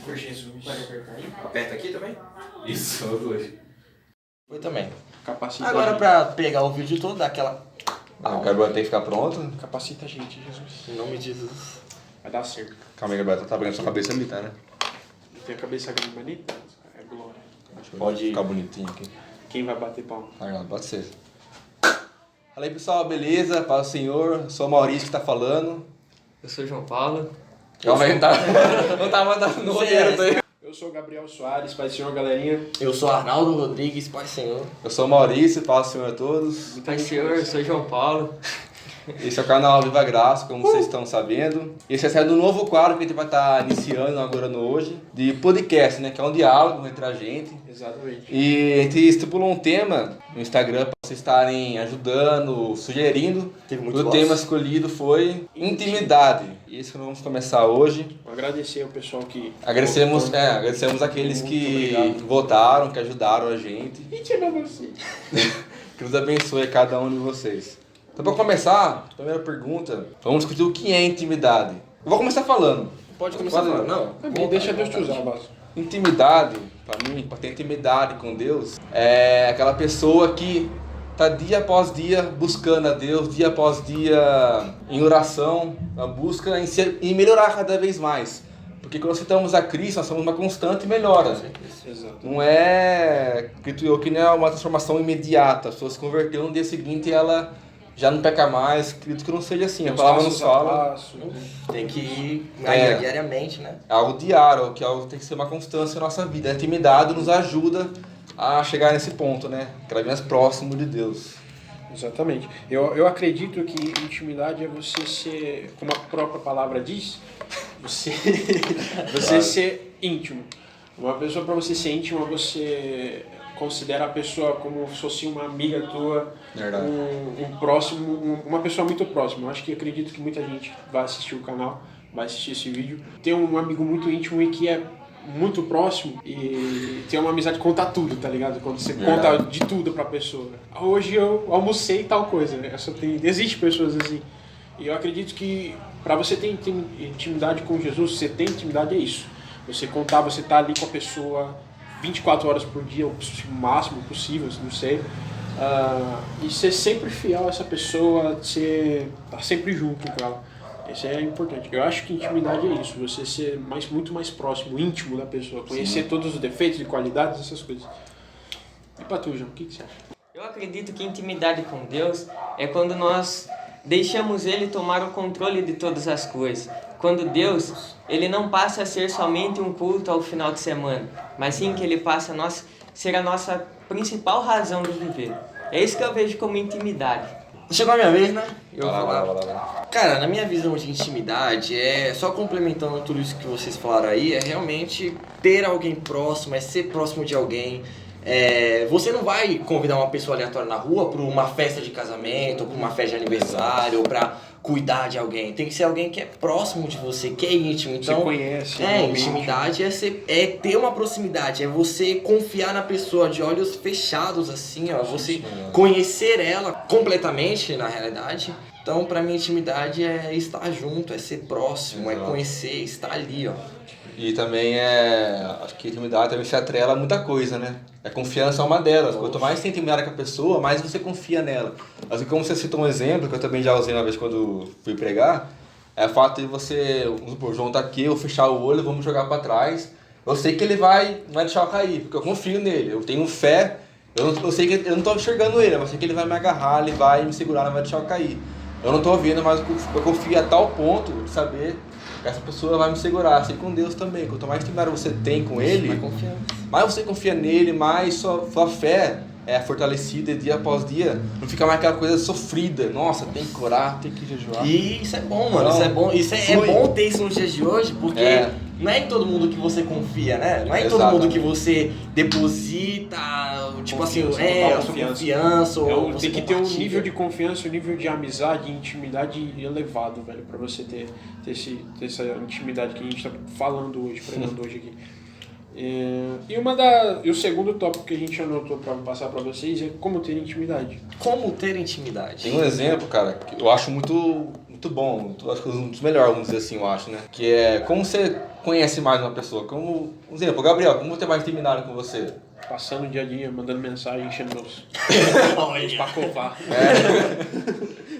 Por Jesus. Pode apertar aí? Aperta aqui também? Isso, os dois. Foi também. Capacita Agora a gente. pra pegar o vídeo todo, daquela... Ah, o Gabriel tem que ficar pronto. Capacita a gente, Jesus. Em nome de Jesus. Vai dar certo. Calma aí, Gabriel, tá pegando sua cabeça ali, tá, né? Tem a cabeça grande bonita? É glória. Pode ficar bonitinho aqui. Quem vai bater palma? Ah, pode ser. Fala aí, pessoal, beleza? Paz do Senhor. Sou o Maurício que tá falando. Eu sou o João Paulo. Calma aí, não tava mandando no roteiro, tá aí. Eu sou o Gabriel Soares, Pai do Senhor, galerinha. Eu sou Arnaldo Rodrigues, Pai Senhor. Eu sou o Maurício, paz do Senhor a todos. Pai Senhor, eu sou o João Paulo. Esse é o canal Viva Graça, como vocês estão sabendo. Esse é saindo um novo quadro que a gente vai estar iniciando agora no hoje, de podcast, né? Que é um diálogo entre a gente. Exatamente. E a gente estipulou um tema no Instagram para vocês estarem ajudando, sugerindo. Teve muito O voz. tema escolhido foi intimidade. E esse que nós vamos começar hoje. Agradecer ao pessoal que... Agradecemos aqueles Muito que obrigado. votaram, que ajudaram a gente. E tira você. Que Deus abençoe a cada um de vocês. Então, para começar, primeira pergunta, vamos discutir o que é intimidade. Eu vou começar falando. Pode começar falando, não? Também deixa Deus te usar, Basso. Intimidade, para mim, para ter intimidade com Deus, é aquela pessoa que está dia após dia buscando a Deus, dia após dia em oração, na busca em melhorar cada vez mais. Porque quando aceitamos a Cristo, nós somos uma constante melhora. Exato. Não é, acredito eu, que não é uma transformação imediata. A pessoa se converteu no dia seguinte e ela já não peca mais. Acredito que não seja assim. A palavra nos fala. Tem que ir É. diariamente, né? É algo diário, que é algo que tem que ser uma constância na nossa vida. A intimidade nos ajuda a chegar nesse ponto, né? Cada vez mais próximo de Deus. Exatamente. Eu acredito que intimidade é você ser, como a própria palavra diz, você ser íntimo. Uma pessoa, para você ser íntima, você considera a pessoa como se fosse uma amiga tua, Verdade. um próximo, uma pessoa muito próxima. Eu acho que acredito que muita gente vai assistir o canal, vai assistir esse vídeo. Tem um amigo muito íntimo e que é muito próximo e tem uma amizade que conta tudo, tá ligado? Quando você conta de tudo pra pessoa. Hoje eu almocei tal coisa, né? Existe pessoas assim. E eu acredito que pra você ter intimidade com Jesus, você ter intimidade é isso. Você contar, você tá ali com a pessoa 24 horas por dia, o máximo possível, não sei. E ser sempre fiel a essa pessoa, tá sempre junto com ela. Isso é importante. Eu acho que intimidade é isso, você ser muito mais próximo, íntimo da pessoa, conhecer todos os defeitos e qualidades, essas coisas. E pra tu, João, o que você acha? Eu acredito que intimidade com Deus é quando nós deixamos Ele tomar o controle de todas as coisas. Quando Deus, Ele não passa a ser somente um culto ao final de semana, mas sim que Ele passa a ser a nossa principal razão de viver. É isso que eu vejo como intimidade. Chegou a minha vez, né? Eu Vai vou lá, falar. vai lá. Cara, na minha visão de intimidade, só complementando tudo isso que vocês falaram aí, é realmente ter alguém próximo, é ser próximo de alguém. Você não vai convidar uma pessoa aleatória na rua para uma festa de casamento, ou para uma festa de aniversário, ou para cuidar de alguém. Tem que ser alguém que é próximo de você, que é íntimo. Então, Você conhece. realmente. intimidade é ter uma proximidade, é você confiar na pessoa de olhos fechados, assim, ó, você conhecer ela completamente, na realidade. Então, pra mim, intimidade é estar junto, é ser próximo, é conhecer, estar ali, ó. E também acho que a intimidade também se atrela a muita coisa, né? A confiança é uma delas. Quanto mais você tem intimidade com a pessoa, mais você confia nela. Assim como você citou um exemplo, que eu também já usei uma vez quando fui pregar, é o fato de você, vamos supor, o João tá aqui, eu fechar o olho, vamos jogar pra trás. Eu sei que ele não vai deixar eu cair, porque eu confio nele, eu tenho fé, eu sei que eu não tô enxergando ele, mas eu sei que ele vai me agarrar, ele vai me segurar, não vai deixar eu cair. Eu não tô ouvindo, mas eu confio a tal ponto de saber que essa pessoa vai me segurar, assim com Deus também. Quanto mais intimidade você tem com Ele, mais você confia nele, mais sua fé é fortalecida dia após dia. Não fica mais aquela coisa sofrida. Nossa, tem que orar, tem que jejuar. E isso é bom, mano. Não, Isso é bom. Isso é flui. bom ter isso nos dias de hoje, porque não é em todo mundo que você confia, né? Não é em todo mundo que você deposita, tipo assim, Confiança, a sua total confiança. Ou você tem que ter um compartilha. nível de confiança, um nível de amizade e intimidade elevado, velho, pra você ter essa intimidade que a gente tá falando hoje, pregando hoje aqui. E o segundo tópico que a gente anotou pra passar pra vocês é como ter intimidade. Como ter intimidade? Tem um exemplo, cara, que eu acho muito muito bom, acho que um dos melhores, vamos dizer assim, eu acho, né? Que é como você conhece mais uma pessoa. Como, por exemplo, Gabriel, como ter mais intimidade com você? Passando o dia a dia, mandando mensagem, enchendo meus pra covar.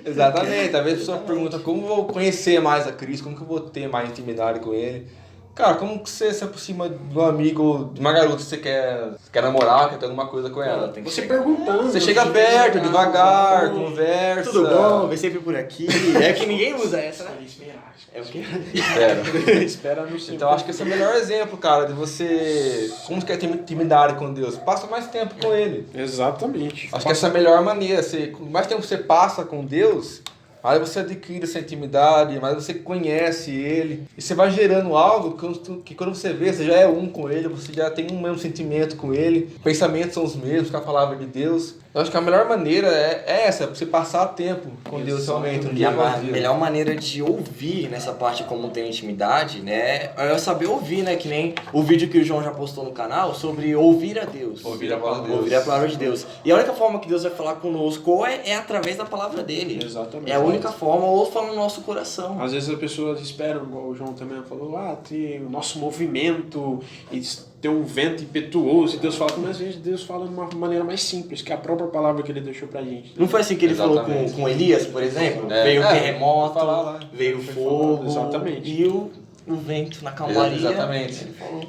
Exatamente, às vezes a pessoa pergunta como eu vou conhecer mais a Cristo, como que eu vou ter mais intimidade com ele. Cara, como que você se aproxima de um amigo, de uma garota que você quer namorar, quer ter alguma coisa com ela? Tem que Você chegar. perguntando. Você chega perto, devagar, conversa. Tudo bom? Vem sempre por aqui. É que ninguém usa essa, né? Esperar. É o quê? Espera. Espera no seu. Então acho que esse é o melhor exemplo, cara, de você... Como você quer ter intimidade com Deus? Passa mais tempo com Ele. Exatamente. Acho que essa é a melhor maneira. Quanto mais tempo você passa com Deus, mais você adquire essa intimidade, mais você conhece Ele. E você vai gerando algo que quando você vê, você já é um com Ele, você já tem um mesmo sentimento com Ele. Pensamentos são os mesmos com a palavra de Deus. Eu acho que a melhor maneira é essa, você passar tempo com Deus realmente, um E dia a após dia. melhor maneira de ouvir nessa parte como ter intimidade, né, é saber ouvir, né, que nem o vídeo que o João já postou no canal sobre ouvir a Deus. Ouvir a palavra de Deus. Ouvir a palavra de Deus. E a única forma que Deus vai falar conosco é através da palavra dele. Exatamente. É a única forma, ou falando no nosso coração. Às vezes as pessoas esperam, igual o João também falou, ter o nosso movimento e ter um vento impetuoso. E Deus fala, mas às vezes Deus fala de uma maneira mais simples, que é a própria palavra que Ele deixou pra gente. Não foi assim que ele Exatamente. falou com Elias, por exemplo? É. Veio o É, terremoto, falar lá. veio o Foi fogo, falado, exatamente. e o vento na calmaria. Exatamente. Ele falou.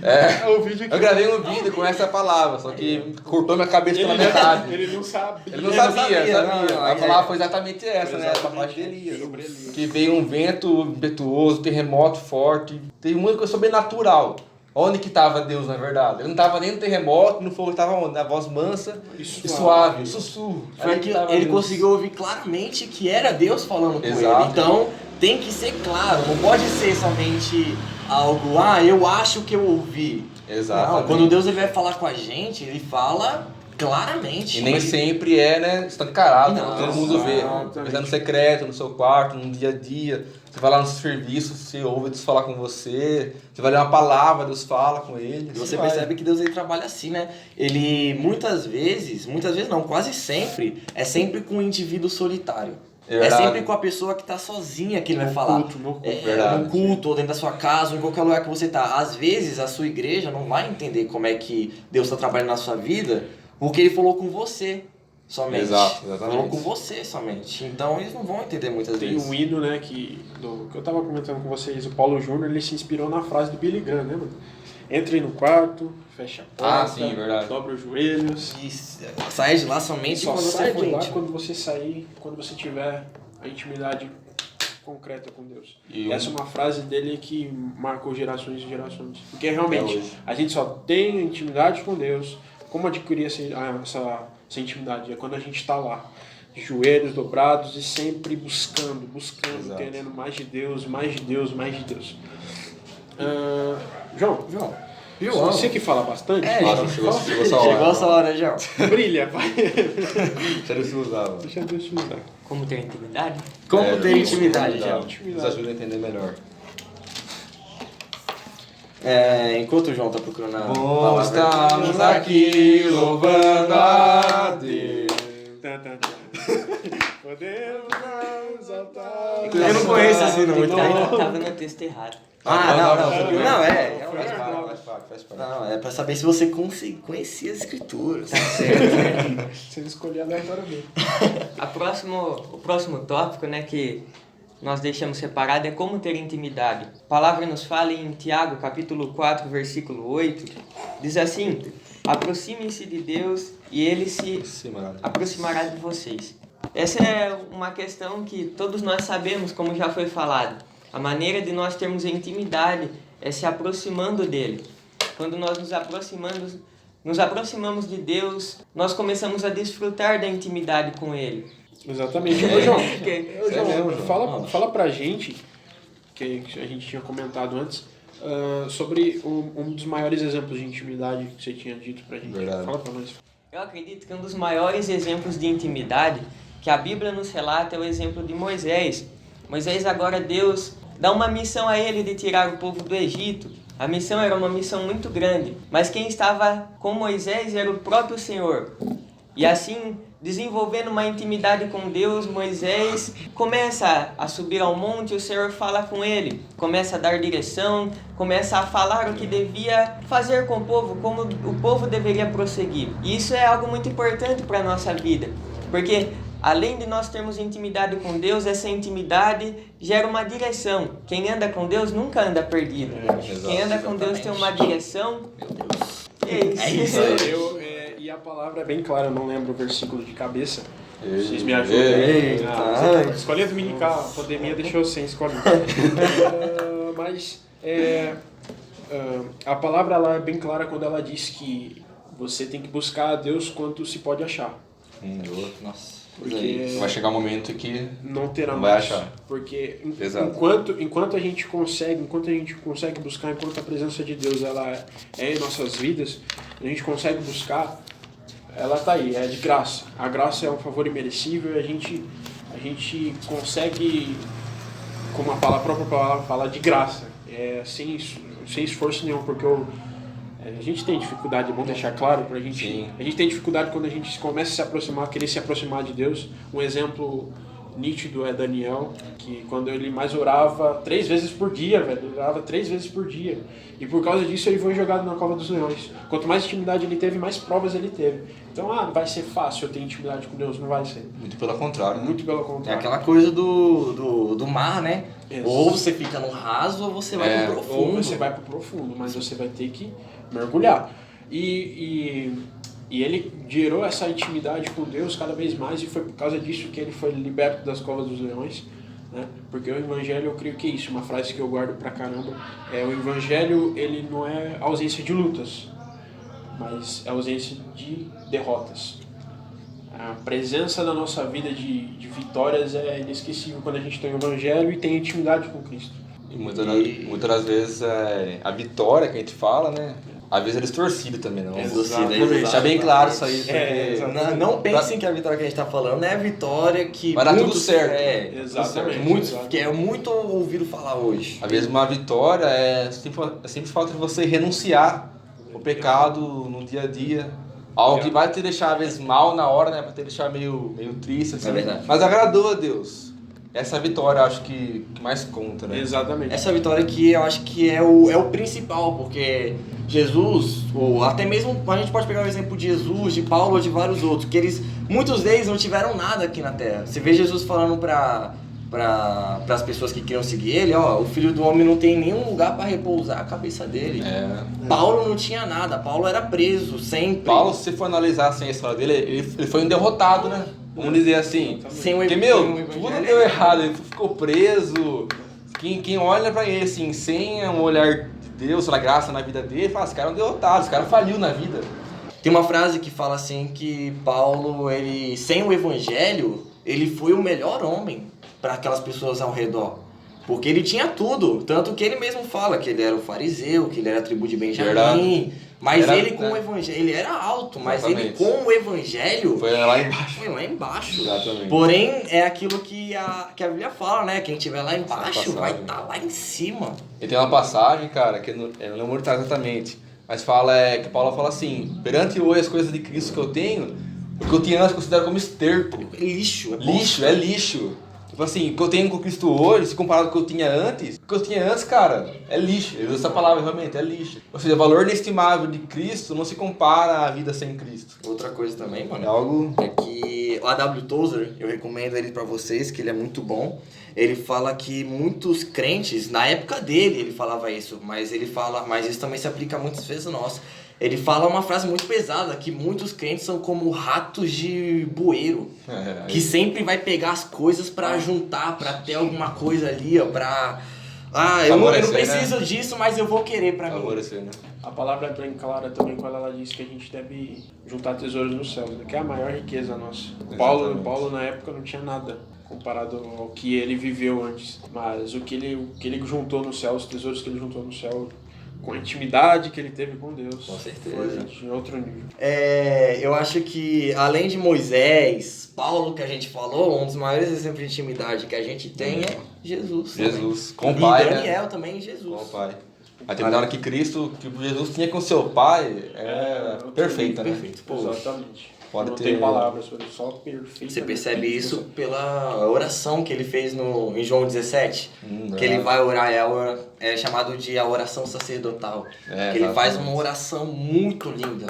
É. O vídeo Eu gravei um vídeo com essa palavra, só que cortou minha cabeça pela metade. Ele não sabia. Ele não sabia. não, A palavra foi exatamente essa, né? Essa parte de Elias. Que veio um vento impetuoso, terremoto forte. Teve muita coisa sobrenatural. Onde que estava Deus, na verdade? Ele não estava nem no terremoto, no fogo, ele estava onde? Na voz mansa e suave, o sussurro. Foi Ali que tava ele Deus. conseguiu ouvir claramente que era Deus falando com Exato. ele. Então tem que ser claro, não pode ser somente algo, eu acho que eu ouvi. Exato. Não, quando Deus ele vai falar com a gente, ele fala claramente. E nem sempre é, né, escancarado, Não, todo mundo vê. exatamente. Mas é no secreto, no seu quarto, no dia a dia. Você vai lá no serviço, você ouve Deus falar com você. Você vai ler uma palavra, Deus fala com ele. E você vai. percebe que Deus ele trabalha assim, né? Ele muitas vezes não, quase sempre, é sempre com um indivíduo solitário. É É verdade. sempre com a pessoa que tá sozinha que ele vai falar. No culto. Verdade. No culto, ou dentro da sua casa, ou em qualquer lugar que você tá. Às vezes a sua igreja não vai entender como é que Deus está trabalhando na sua vida, porque ele falou com você somente. Exato, exatamente. Falou com você somente. Então eles não vão entender muitas Tem vezes. um hino, né, que eu tava comentando com vocês, o Paulo Júnior, ele se inspirou na frase do Billy Graham, né, mano? Entre no quarto, fecha a porta, Ah, sim, verdade. dobra os joelhos. E sai de lá somente Só quando você sai for de lá íntimo. quando você sair, quando você tiver a intimidade concreta com Deus. E Essa é uma frase dele que marcou gerações e gerações. Porque realmente, Até hoje. a gente só tem intimidade com Deus. Como adquirir essa intimidade? É quando a gente está lá, de joelhos dobrados e sempre buscando, Exato. querendo mais de Deus, mais de Deus, mais de Deus. João, João, você que fala bastante, Claro, chegou essa hora. chegou essa hora, João. brilha, vai. Deixa ele se usar, mano. Deixa Deus te mudar. Como ter intimidade? Como ter intimidade, João. João? Nos ajuda a entender melhor. Enquanto o João tá procurando a Bom, palavra, estamos aqui louvando a Deus. Podemos exaltar. Eu não conheço assim, não, muito bem. Tava no texto errado. Faz parte. Não, é pra saber se você conhecia as escrituras. Você escolheu aleatoriamente. O próximo tópico, né, que nós deixamos separado é como ter intimidade. A palavra nos fala em Tiago, capítulo 4, versículo 8. Diz assim: aproximem-se de Deus e Ele se aproximará de vocês. Essa é uma questão que todos nós sabemos, como já foi falado. A maneira de nós termos a intimidade é se aproximando dele. Quando nós nos aproximamos de Deus, nós começamos a desfrutar da intimidade com ele. Exatamente. Ô, João, João. fala pra gente, que a gente tinha comentado antes, sobre um dos maiores exemplos de intimidade que você tinha dito pra gente. Verdade. Fala pra nós. Eu acredito que um dos maiores exemplos de intimidade que a Bíblia nos relata é o exemplo de Moisés. Moisés, agora Deus dá uma missão a ele de tirar o povo do Egito. A missão era uma missão muito grande, mas quem estava com Moisés era o próprio Senhor. E assim, desenvolvendo uma intimidade com Deus, Moisés começa a subir ao monte, o Senhor fala com ele, começa a dar direção, começa a falar o que devia fazer com o povo, como o povo deveria prosseguir. E isso é algo muito importante para a nossa vida, porque além de nós termos intimidade com Deus, essa intimidade gera uma direção. Quem anda com Deus nunca anda perdido. Quem anda com Deus tem uma direção. Meu Deus. É isso. E a palavra é bem clara, eu não lembro o versículo de cabeça. Ei, Vocês me ajudam. Eita. Escolha dominical, a pandemia deixou eu sem escolha. Mas a palavra lá é bem clara quando ela diz que você tem que buscar a Deus quanto se pode achar. Nossa. Porque Vai chegar um momento que não terá não vai mais. achar. Porque Exato. enquanto a gente consegue buscar, enquanto a presença de Deus ela é em nossas vidas, a gente consegue buscar, ela tá aí, é de graça. A graça é um favor imerecível e a gente consegue, como a própria palavra fala, de graça, sem esforço nenhum, porque a gente tem dificuldade, é bom deixar claro pra gente. Sim. A gente tem dificuldade quando a gente começa a se aproximar, querer se aproximar de Deus. Um exemplo nítido é Daniel, que quando ele mais orava 3 vezes por dia, velho. Ele orava 3 vezes por dia. E por causa disso ele foi jogado na cova dos leões. Quanto mais intimidade ele teve, mais provas ele teve. Então, vai ser fácil eu ter intimidade com Deus. Não vai ser. muito pelo contrário, né? Muito pelo É contrário. aquela coisa do mar, né? Isso. Ou você fica no raso ou você vai pro profundo. Ou você vai pro profundo, mas você vai ter que mergulhar. E ele gerou essa intimidade com Deus cada vez mais, e foi por causa disso que ele foi liberto das covas dos leões, né? Porque o evangelho, eu creio que é isso, uma frase que eu guardo pra caramba, o evangelho, ele não é ausência de lutas, mas é ausência de derrotas. A presença da nossa vida de vitórias é inesquecível quando a gente tem o evangelho e tem intimidade com Cristo. E muitas das vezes a vitória que a gente fala, né? Às vezes é distorcido também, não. Exatamente. Deixar bem claro isso aí, porque exatamente. Não pensem que a vitória que a gente tá falando é a vitória que vai dar tudo certo. Exatamente. Que é muito ouvido falar hoje. Às vezes uma vitória é sempre falta de você renunciar o pecado no dia a dia. Algo que vai te deixar às vezes mal na hora, né? Vai te deixar meio triste, assim. É verdade. Mas agradou a Deus. Essa vitória eu acho que mais conta, né? Exatamente. Essa vitória que eu acho que é o principal, porque Jesus, ou até mesmo a gente pode pegar o exemplo de Jesus, de Paulo ou de vários outros, que muitos deles não tiveram nada aqui na Terra. Você vê Jesus falando para as pessoas que queriam seguir ele, o Filho do Homem não tem nenhum lugar para repousar a cabeça dele. Paulo não tinha nada, Paulo era preso sempre. Paulo, se for analisar assim, a história dele, ele foi um derrotado, né? Vamos dizer assim. Sem o Porque, tudo deu errado, ele ficou preso. Quem olha pra ele assim, sem um olhar de Deus, pela graça na vida dele, fala, esse cara é um derrotado, esse cara faliu na vida. Tem uma frase que fala assim que Paulo, sem o evangelho, ele foi o melhor homem para aquelas pessoas ao redor. Porque ele tinha tudo, tanto que ele mesmo fala que ele era o fariseu, que ele era a tribo de Benjamim. Verdade. Mas ele com o evangelho, ele era alto, mas ele com o evangelho foi lá embaixo. Foi lá embaixo. Exatamente. Porém, é aquilo que a Bíblia fala, né? Quem estiver lá embaixo vai estar lá em cima. E tem uma passagem, cara, que eu não lembro exatamente, mas que Paulo fala assim: perante hoje as coisas de Cristo que eu tenho, o que eu tinha antes eu considero como esterco. Lixo. É lixo. Tipo assim, o que eu tenho com Cristo hoje, se comparado com o que eu tinha antes, cara, é lixo. Ele usa essa palavra, realmente, é lixo. Ou seja, o valor inestimável de Cristo não se compara à vida sem Cristo. Outra coisa também, mano, é algo que o A.W. Tozer, eu recomendo ele pra vocês, que ele é muito bom. Ele fala que muitos crentes, na época dele ele falava isso, mas isso também se aplica muitas vezes a nós. Ele fala uma frase muito pesada, que muitos crentes são como ratos de bueiro, que sempre vai pegar as coisas pra juntar, pra ter alguma coisa ali, pra... eu não preciso disso, mas eu vou querer pra mim. Né? A palavra é bem clara também quando ela diz que a gente deve juntar tesouros no céu, que é a maior riqueza nossa. Paulo na época não tinha nada comparado ao que ele viveu antes, mas o que ele juntou no céu, os tesouros que ele juntou no céu, com a intimidade que ele teve com Deus. Com certeza. Foi em outro nível. Eu acho que, além de Moisés, Paulo, que a gente falou, um dos maiores exemplos de intimidade que a gente tem é Jesus. Com o Pai, e Daniel também, Jesus. Com o Pai. A terminar que Cristo, que Jesus tinha com seu Pai, perfeita, né? Perfeito. Pô, exatamente. Pode não ter... tem palavras, foi só perfeito. Você percebe isso pela oração que ele fez em João 17. Que ele vai orar, é chamado de a oração sacerdotal. Que ele faz uma oração muito linda.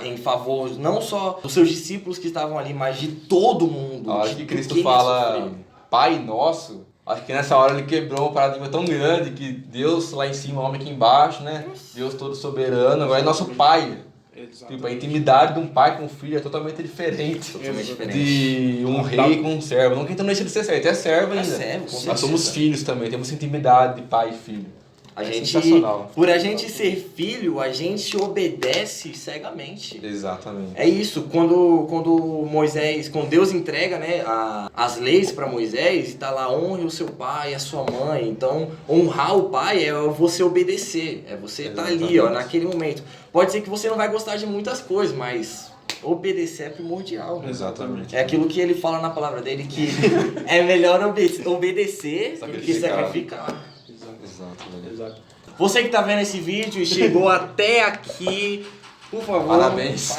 Em favor não só dos seus discípulos que estavam ali, mas de todo mundo. Acho que Cristo fala Pai Nosso. Acho que nessa hora ele quebrou um paradigma tão grande que Deus lá em cima, homem aqui embaixo, né? Deus todo soberano, agora é nosso Pai. Tipo, a intimidade de um pai com um filho é totalmente diferente. Totalmente diferente. De um rei com um servo. Não que então não deixa de ser servo, é servo ainda. É servo, com Nós certeza. somos filhos também, temos intimidade de pai e filho. Sensacional. Por a gente ser filho, a gente obedece cegamente. Exatamente. É isso, quando Deus entrega, né, as leis para Moisés, e tá lá, honre o seu pai e a sua mãe. Então, honrar o pai é você obedecer, é você estar ali, ó, naquele momento. Pode ser que você não vai gostar de muitas coisas, mas obedecer é primordial. Exatamente. É aquilo que ele fala na palavra dele, que é melhor obedecer do que sacrificar. Exato. Você que tá vendo esse vídeo e chegou até aqui, por favor, parabéns,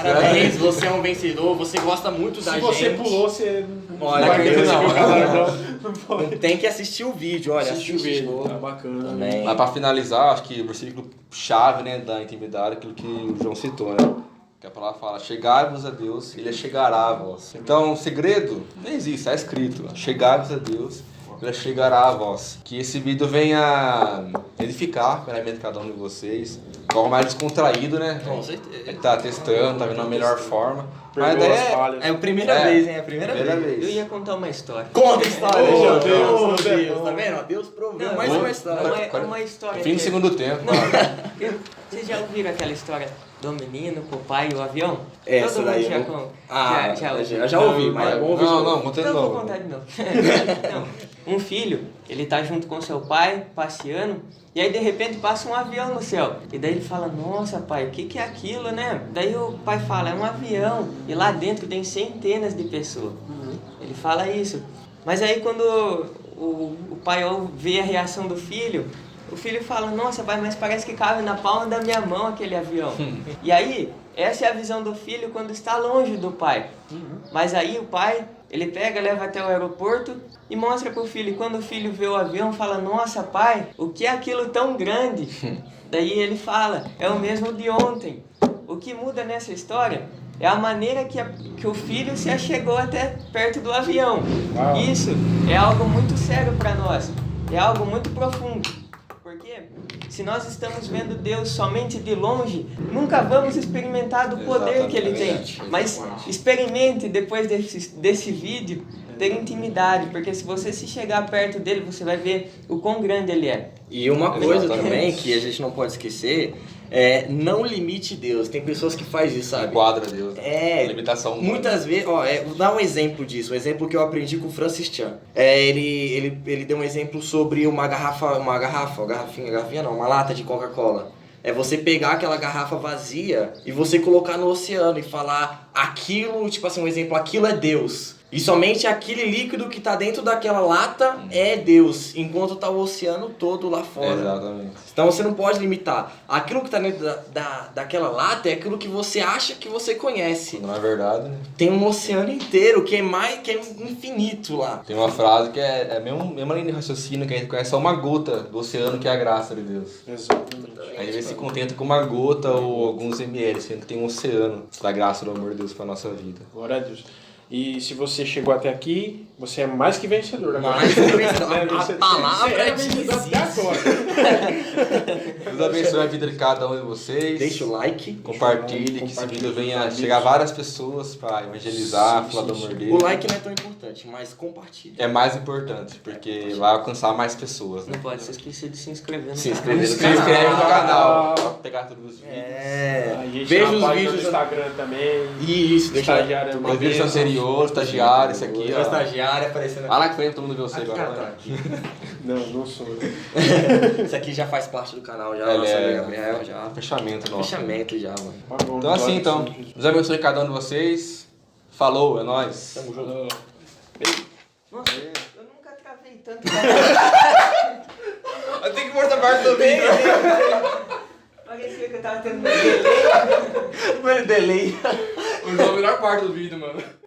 você é um vencedor, você gosta muito da gente. Se você pulou, você Olha, vai querer não. seguir o canal, então. Não tem que assistir o vídeo, olha, Assiste o vídeo, tá bacana. também. Mas para finalizar, acho que o versículo chave, né, da intimidade, aquilo que o João citou, né? Que a palavra fala, chegai-vos a Deus, Ele chegará a vós. Então, o segredo não existe, está escrito. Chegai-vos a Deus, Ele chegará a vós. Que esse vídeo venha edificar a mente de cada um de vocês. De forma mais descontraído, né? Com certeza. Ele tá testando, tá vendo a melhor forma. Mas Perdoa as daí falhas. É a primeira vez, hein? É a primeira vez. Eu ia contar uma história. Conta a história, Oh, João. Deus, Deus, tá vendo? Ó, Deus proveu mais uma história. Uma história. fim do segundo tempo. Vocês já ouviram aquela história do menino com o pai e o avião? Essa Todo daí mundo eu já, vou- ouviu. já ouvi, mas é bom ouvir. Não, conta de Então eu vou novo. contar de novo. Não, um filho, ele tá junto com seu pai, passeando, e aí de repente passa um avião no céu. E daí ele fala, nossa pai, o que é aquilo, né? Daí o pai fala, é um avião, e lá dentro tem centenas de pessoas. Ele fala isso. Mas aí quando o pai vê a reação do filho, o filho fala, nossa pai, mas parece que cabe na palma da minha mão aquele avião. E aí, essa é a visão do filho quando está longe do pai. Mas aí o pai, ele pega, leva até o aeroporto e mostra pro filho. E quando o filho vê o avião, fala, nossa pai, o que é aquilo tão grande? Daí ele fala, é o mesmo de ontem. O que muda nessa história é a maneira que o filho se achegou até perto do avião. Uau. Isso é algo muito sério para nós, é algo muito profundo. Porque se nós estamos vendo Deus somente de longe, nunca vamos experimentar do poder que Ele tem. Mas experimente depois desse vídeo ter intimidade, porque se você se chegar perto dele, você vai ver o quão grande Ele é. E uma coisa Exatamente. também que a gente não pode esquecer é não limite Deus. Tem pessoas que fazem isso, sabe? Enquadra Deus. Né? É, Limitação humana. muitas vezes, ó, vou dar um exemplo disso, um exemplo que eu aprendi com o Francis Chan. Ele deu um exemplo sobre uma garrafinha não, uma lata de Coca-Cola. É você pegar aquela garrafa vazia e você colocar no oceano e falar aquilo, tipo assim, um exemplo, aquilo é Deus. E somente aquele líquido que tá dentro daquela lata é Deus, enquanto tá o oceano todo lá fora. Exatamente. Então você não pode limitar. Aquilo que tá dentro daquela lata é aquilo que você acha que você conhece. Não é verdade, né? Tem um oceano inteiro que é infinito lá. Tem uma frase que é a mesma linha de raciocínio que a gente conhece, só uma gota do oceano que é a graça de Deus. Exatamente. A gente se contenta com uma gota ou alguns ml, sendo que tem um oceano da graça do amor de Deus para nossa vida. Glória a Deus. E se você chegou até aqui, você é mais que vencedor agora. Mais que vencedor. Você A palavra é diz vencedor até isso. agora. Deus abençoe a vida de cada um de vocês. Deixa o like. Compartilhe, que esse vídeo venha chegar a várias pessoas para evangelizar, falar do amor dele. O like não é tão importante, mas compartilha. É mais importante, porque vai alcançar mais pessoas. Né? Não pode se esquecer de se inscrever no Se canal. inscrever no Se inscreve no canal. canal pra pegar todos os vídeos. É. A gente Veja tem os uma página vídeos no Instagram também. Isso, deixa Estagiário é uma Os vídeos bênção. anteriores, estagiário, esse aqui, o ó. estagiário aparecendo Lá na frente todo mundo vê você aqui. agora. Tá Né? aqui. Não sou eu. Isso aqui já faz parte do canal, já. Ele Nossa é- amiga Gabriel, já. Fechamento nosso. Fechamento já, mano. Tá bom, Então assim, então. glória a Deus. Deus abençoe cada um de vocês. Falou, é nóis. Tamo junto. Nossa, eu nunca travei tanto. Eu tenho que pôr essa parte do vídeo. Parecia que eu tava tendo um delay. Delay. O João é a melhor parte do vídeo, mano.